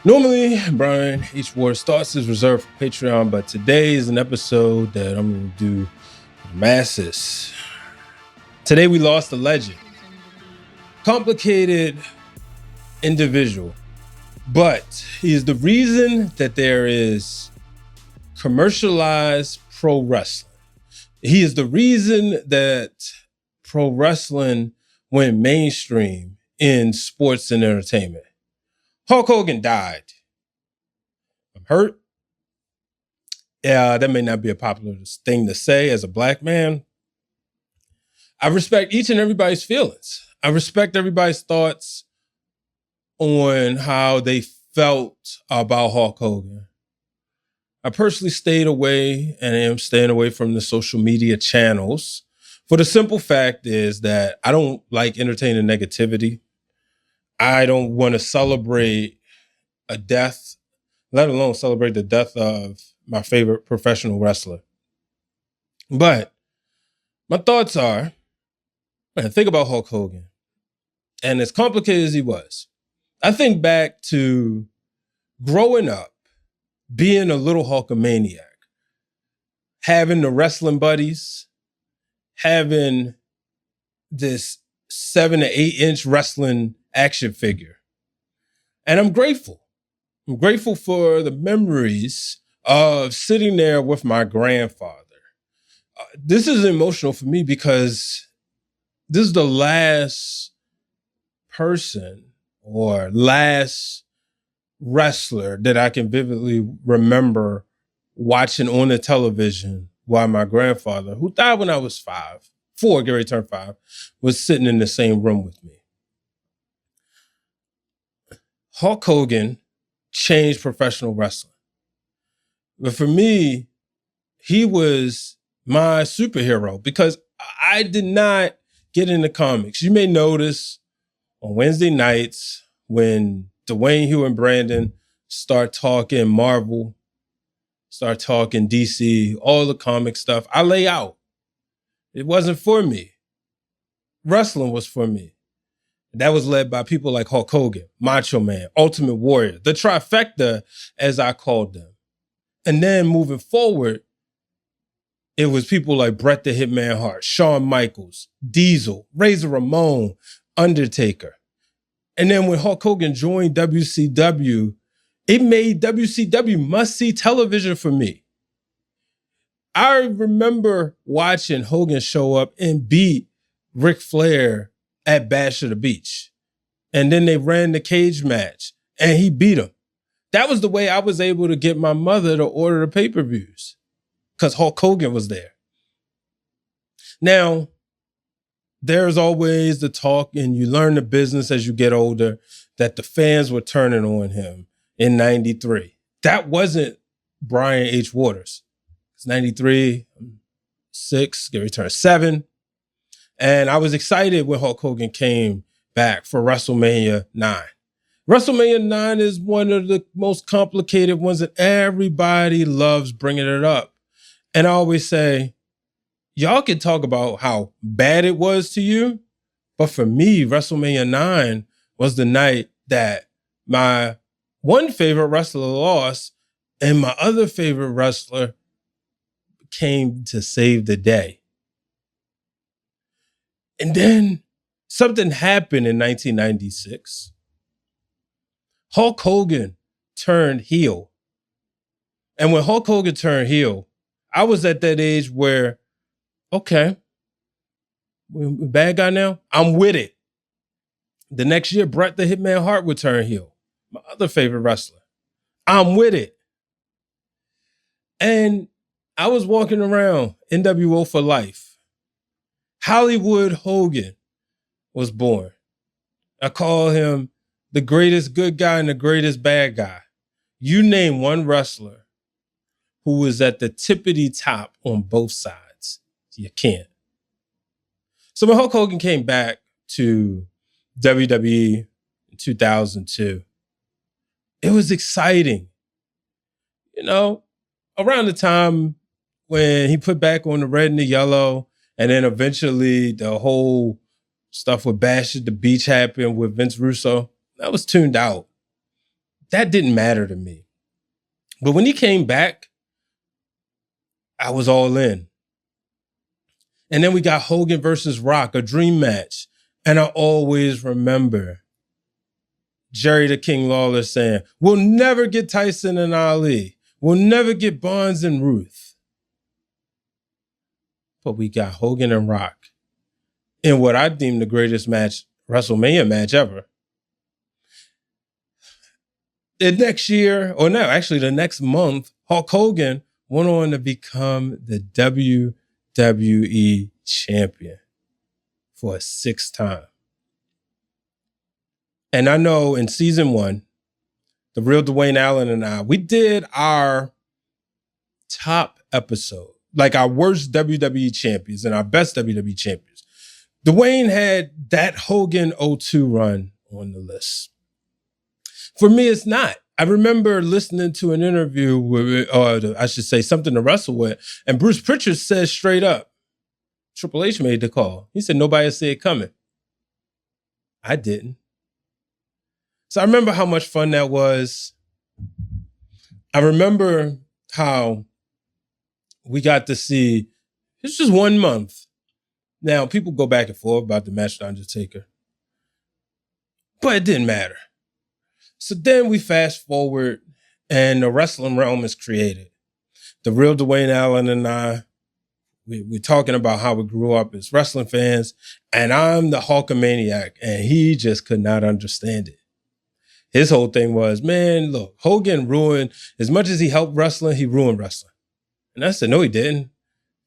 Normally, Brian, each word starts is reserved for Patreon, but today is an episode that I'm going to do for the masses. Today, we lost a legend. Complicated individual, but he is the reason that there is commercialized pro wrestling. He is the reason that pro wrestling went mainstream in sports and entertainment. Hulk Hogan died. I'm hurt. Yeah, that may not be a popular thing to say as a black man. I respect each and everybody's feelings. I respect everybody's thoughts on how they felt about Hulk Hogan. I personally stayed away and am staying away from the social media channels for the simple fact is that I don't like entertaining negativity. I don't want to celebrate a death, let alone celebrate the death of my favorite professional wrestler. But my thoughts are, man, think about Hulk Hogan. And as complicated as he was, I think back to growing up, being a little Hulkamaniac, having the wrestling buddies, having this 7 to 8 inch wrestling action figure. And I'm grateful. I'm grateful for the memories of sitting there with my grandfather. This is emotional for me because this is the last person or last wrestler that I can vividly remember watching on the television while my grandfather, who died when I was 4, get ready to turn 5, was sitting in the same room with me. Hulk Hogan changed professional wrestling. But for me, he was my superhero because I did not get into comics. You may notice on Wednesday nights when Dwayne, Hugh, and Brandon start talking Marvel, start talking DC, all the comic stuff, I lay out. It wasn't for me. Wrestling was for me. That was led by people like Hulk Hogan, Macho Man, Ultimate Warrior, the trifecta, as I called them. And then moving forward, it was people like Bret the Hitman Hart, Shawn Michaels, Diesel, Razor Ramon, Undertaker. And then when Hulk Hogan joined WCW, it made WCW must-see television for me. I remember watching Hogan show up and beat Ric Flair at Bash of the Beach. And then they ran the cage match and he beat him. That was the way I was able to get my mother to order the pay-per-views because Hulk Hogan was there. Now, there's always the talk, and you learn the business as you get older, that the fans were turning on him in 93. That wasn't Brian H. Waters. It's 93, 6, get return 7. And I was excited when Hulk Hogan came back for WrestleMania 9. WrestleMania 9 is one of the most complicated ones that everybody loves bringing it up. And I always say, y'all can talk about how bad it was to you, but for me, WrestleMania 9 was the night that my one favorite wrestler lost and my other favorite wrestler came to save the day. And then something happened in 1996. Hulk Hogan turned heel. And when Hulk Hogan turned heel, I was at that age where, okay, we're a bad guy now? I'm with it. The next year, Bret the Hitman Hart would turn heel. My other favorite wrestler. I'm with it. And I was walking around NWO for life. Hollywood Hogan was born. I call him the greatest good guy and the greatest bad guy. You name one wrestler who was at the tippity top on both sides. You can't. So when Hulk Hogan came back to WWE in 2002, it was exciting. You know, around the time when he put back on the red and the yellow, and then eventually the whole stuff with Bash at the Beach happened with Vince Russo, that was tuned out. that didn't matter to me. But when he came back, I was all in. And then we got Hogan versus Rock, a dream match. And I always remember Jerry the King Lawler saying, we'll never get Tyson and Ali. We'll never get Bonds and Ruth. But we got Hogan and Rock in what I deem the greatest match, WrestleMania match ever. The next year, or no, actually the next month, Hulk Hogan went on to become the WWE champion for a sixth time. And I know in season 1, the real Dwayne Allen and I, we did our top episode, like our worst WWE champions and our best WWE champions. Dwayne had that Hogan 02 run on the list. For me, it's not. I remember listening to an interview with, or I should say something to wrestle with, and Bruce Pritchard said straight up, Triple H made the call. He said, nobody saw it coming. I didn't. So I remember how much fun that was. I remember how we got to see, it's just 1 month. Now, people go back and forth about the match with Undertaker, but it didn't matter. So then we fast forward and the wrestling realm is created. The real Dwayne Allen and I, we're talking about how we grew up as wrestling fans, and I'm the Hulkamaniac, and he just could not understand it. His whole thing was, man, look, Hogan ruined, as much as he helped wrestling, he ruined wrestling. And I said, no, he didn't.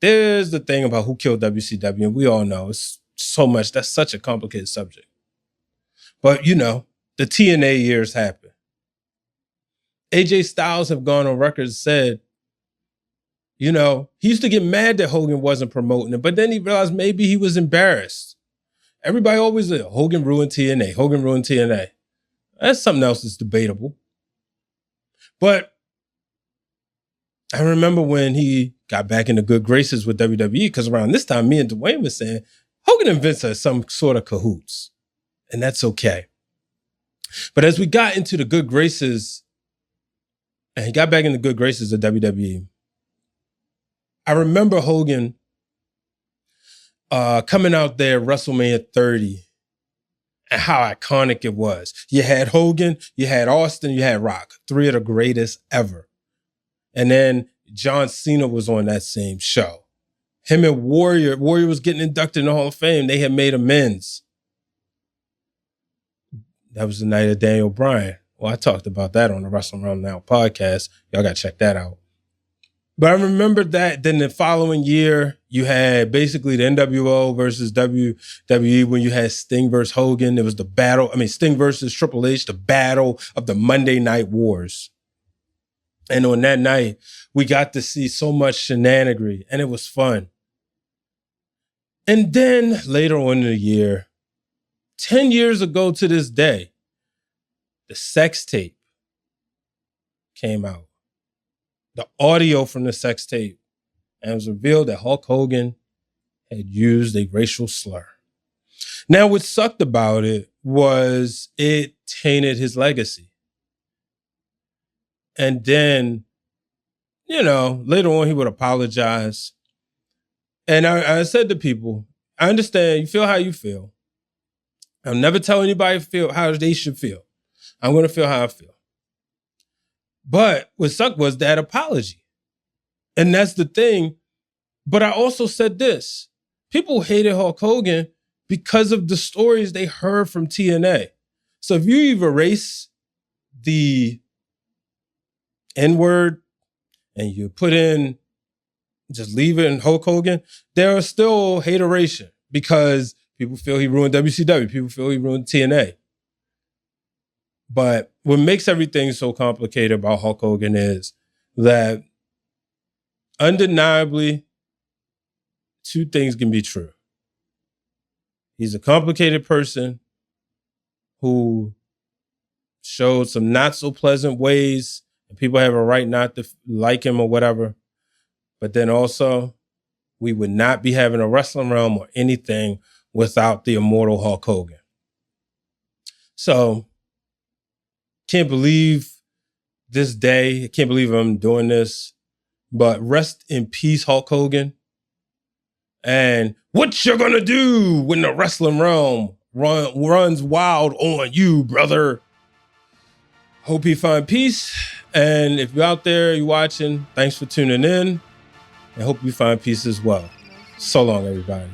There's the thing about who killed WCW, and we all know it's so much, that's such a complicated subject. But, you know, the TNA years happened. AJ Styles have gone on record and said, you know, he used to get mad that Hogan wasn't promoting it, but then he realized maybe he was embarrassed. Everybody always said, Hogan ruined TNA, Hogan ruined TNA. That's something else that's debatable. But I remember when he got back into good graces with WWE, because around this time, me and Dwayne was saying, Hogan and Vince are some sort of cahoots, and that's okay. But as we got into the good graces, and he got back into good graces of WWE, I remember Hogan coming out there WrestleMania 30 and how iconic it was. You had Hogan, you had Austin, you had Rock, 3 of the greatest ever. And then John Cena was on that same show. Him and Warrior was getting inducted in the Hall of Fame. They had made amends. That was the night of Daniel Bryan. Well, I talked about that on the Wrestling Realm Now podcast. Y'all got to check that out. But I remember that then the following year, you had basically the NWO versus WWE when you had Sting versus Hogan. It was the battle, Sting versus Triple H, the battle of the Monday Night Wars. And on that night, we got to see so much shenanigery, and it was fun. And then later on in the year, 10 years ago to this day, the sex tape came out. The audio from the sex tape, and it was revealed that Hulk Hogan had used a racial slur. Now, what sucked about it was it tainted his legacy. And then, you know, later on he would apologize. And I said to people, I understand you feel how you feel. I'll never tell anybody feel how they should feel. I'm going to feel how I feel. But what sucked was that apology. And that's the thing. But I also said this. People hated Hulk Hogan because of the stories they heard from TNA. So if you erase the N-word and you put in, just leave it in Hulk Hogan, there are still hateration because people feel he ruined WCW. People feel he ruined TNA. But what makes everything so complicated about Hulk Hogan is that undeniably, 2 things can be true. He's a complicated person who showed some not so pleasant ways, and people have a right not to like him or whatever. But then also, we would not be having a wrestling realm or anything without the immortal Hulk Hogan. So Can't believe this day. I can't believe I'm doing this. But rest in peace, Hulk Hogan. And what you gonna do when the wrestling realm runs wild on you, brother? Hope you find peace. And if you're out there, you're watching, thanks for tuning in. I hope you find peace as well. So long, everybody.